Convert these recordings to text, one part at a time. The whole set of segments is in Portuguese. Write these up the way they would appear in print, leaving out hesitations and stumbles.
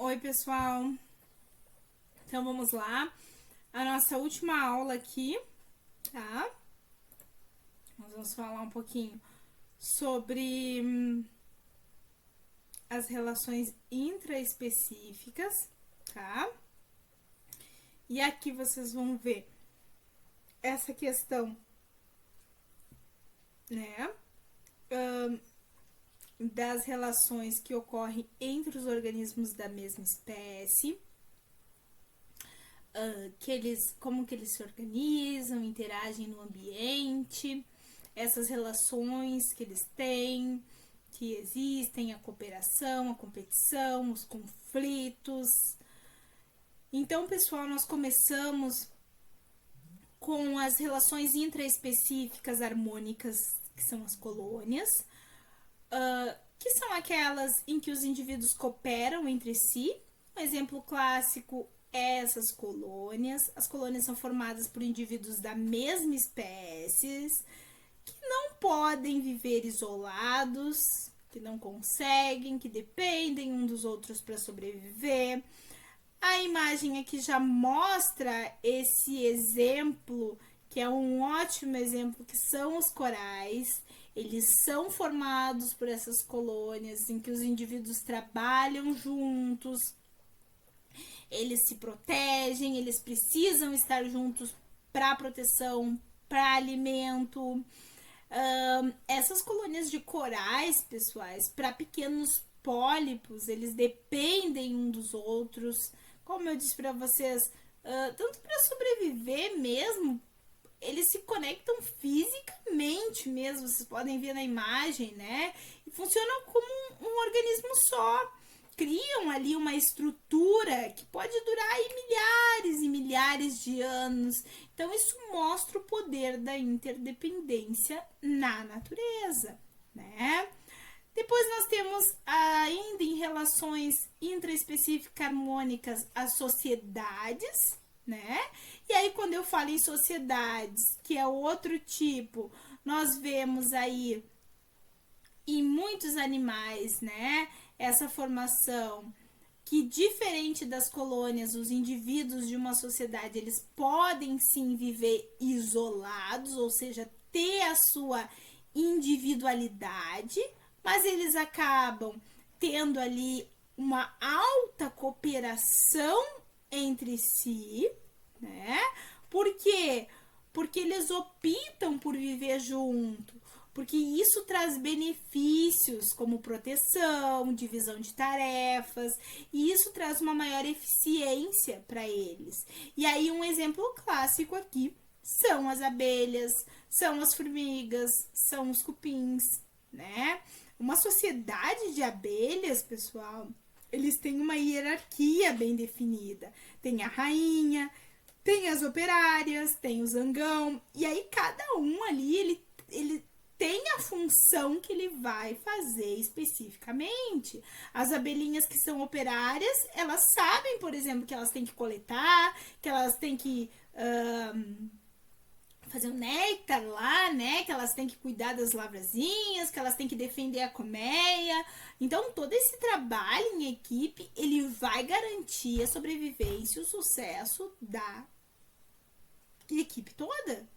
Oi, pessoal. Então, vamos lá. A nossa última aula aqui, tá? Nós vamos falar um pouquinho sobre as relações intraespecíficas, tá? E aqui vocês vão ver essa questão, né? Das relações que ocorrem entre os organismos da mesma espécie. Como que eles se organizam, interagem no ambiente, essas relações que eles têm, que existem, a cooperação, a competição, os conflitos. Então, pessoal, nós começamos com as relações intraespecíficas harmônicas, que são as colônias, que são aquelas em que os indivíduos cooperam entre si. Um exemplo clássico é essas colônias. As colônias são formadas por indivíduos da mesma espécie, que não podem viver isolados, que não conseguem, que dependem um dos outros para sobreviver. A imagem aqui já mostra esse exemplo, que é um ótimo exemplo, que são os corais. Eles são formados por essas colônias em que os indivíduos trabalham juntos, eles se protegem, eles precisam estar juntos para proteção, para alimento. Essas colônias de corais, pessoais, para pequenos pólipos, eles dependem um dos outros. Como eu disse para vocês, tanto para sobreviver mesmo, eles se conectam fisicamente mesmo, vocês podem ver na imagem, né? E funcionam como um organismo só. Criam ali uma estrutura que pode durar aí milhares e milhares de anos. Então, isso mostra o poder da interdependência na natureza, né? Depois nós temos ainda em relações intraespecíficas harmônicas as sociedades, né? E aí, quando eu falo em sociedades, que é outro tipo, nós vemos aí em muitos animais, né? Essa formação que, diferente das colônias, os indivíduos de uma sociedade, eles podem sim viver isolados, ou seja, ter a sua individualidade, mas eles acabam tendo ali uma alta cooperação entre si, né? Por quê? Porque eles optam por viver junto, porque isso traz benefícios como proteção, divisão de tarefas, e isso traz uma maior eficiência para eles. E aí um exemplo clássico aqui são as abelhas, são as formigas, são os cupins, né? Uma sociedade de abelhas, pessoal, eles têm uma hierarquia bem definida. Tem a rainha, tem as operárias, tem o zangão, e aí cada um ali, ele tem a função que ele vai fazer especificamente. As abelhinhas que são operárias, elas sabem, por exemplo, que elas têm que coletar, que elas têm que fazer o néctar lá, né? Que elas têm que cuidar das lavrazinhas, que elas têm que defender a colmeia. Então, todo esse trabalho em equipe, ele vai garantir a sobrevivência e o sucesso da equipe toda,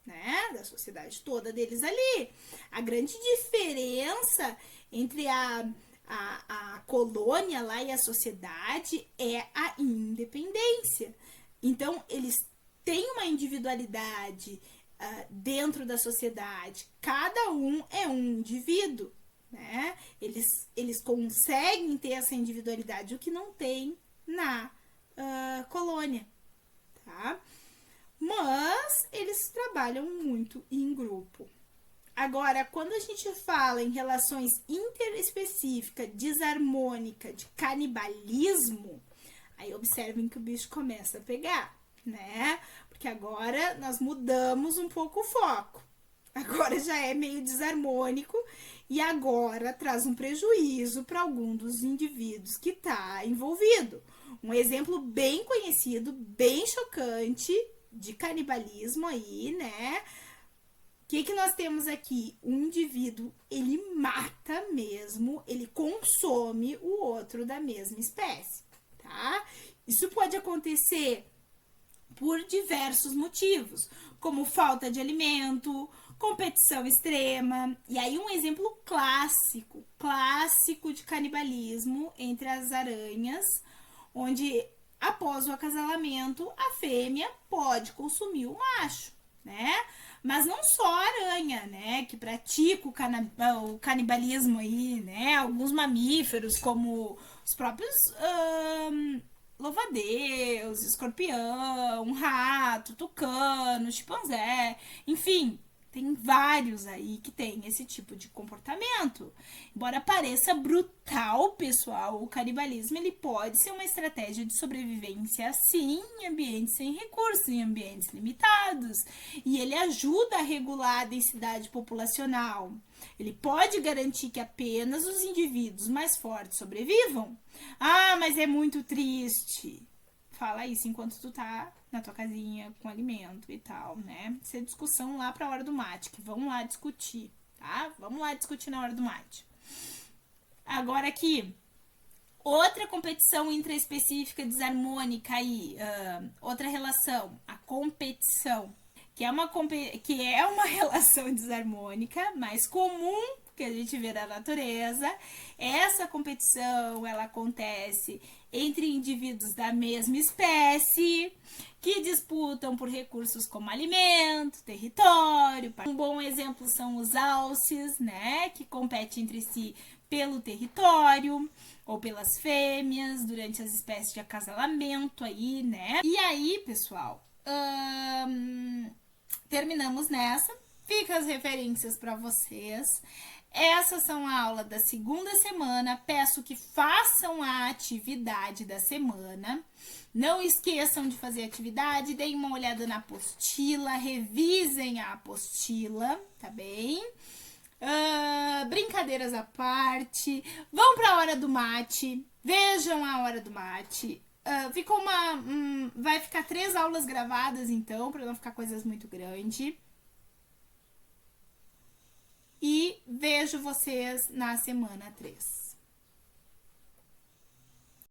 né? Da sociedade toda deles ali. A grande diferença entre a colônia lá e a sociedade é a independência. Então, eles têm uma individualidade dentro da sociedade. Cada um é um indivíduo, né? Eles conseguem ter essa individualidade, o que não tem na colônia, tá? Mas eles trabalham muito em grupo. Agora, quando a gente fala em relações interespecíficas, desarmônica, de canibalismo, aí observem que o bicho começa a pegar, né? Porque agora nós mudamos um pouco o foco. Agora já é meio desarmônico e agora traz um prejuízo para algum dos indivíduos que está envolvido. Um exemplo bem conhecido, bem chocante de canibalismo aí, né? que nós temos aqui? Um indivíduo, ele mata mesmo, ele consome o outro da mesma espécie, tá? Isso pode acontecer por diversos motivos, como falta de alimento, competição extrema. E aí um exemplo clássico de canibalismo entre as aranhas, onde após o acasalamento a fêmea pode consumir o macho, né? Mas não só a aranha, né, que pratica o canibalismo aí, né? Alguns mamíferos, como os próprios louva-a-Deus, escorpião, rato, tucano, chimpanzé, enfim, tem vários aí que tem esse tipo de comportamento. Embora pareça brutal, pessoal, o canibalismo ele pode ser uma estratégia de sobrevivência, sim, em ambientes sem recursos, em ambientes limitados. E ele ajuda a regular a densidade populacional. Ele pode garantir que apenas os indivíduos mais fortes sobrevivam. Ah, mas é muito triste. Fala isso enquanto tu tá na tua casinha com alimento e tal, né? Isso é discussão lá pra hora do mate, que vamos lá discutir, tá? Vamos lá discutir na hora do mate. Agora aqui, outra competição intraespecífica desarmônica aí, outra relação, a competição, que é uma relação desarmônica mais comum que a gente vê na natureza. Essa competição, ela acontece entre indivíduos da mesma espécie que disputam por recursos como alimento, território. Um bom exemplo são os alces, né, que competem entre si pelo território ou pelas fêmeas durante as espécies de acasalamento aí, né? E aí, pessoal, terminamos nessa. Fica as referências para vocês. Essas são a aula da segunda semana. Peço que façam a atividade da semana. Não esqueçam de fazer a atividade. Deem uma olhada na apostila. Revisem a apostila, tá bem? Brincadeiras à parte. Vão para a hora do mate. Vejam a hora do mate. Vai ficar 3 aulas gravadas, então, para não ficar coisas muito grandes. E vejo vocês na semana 3.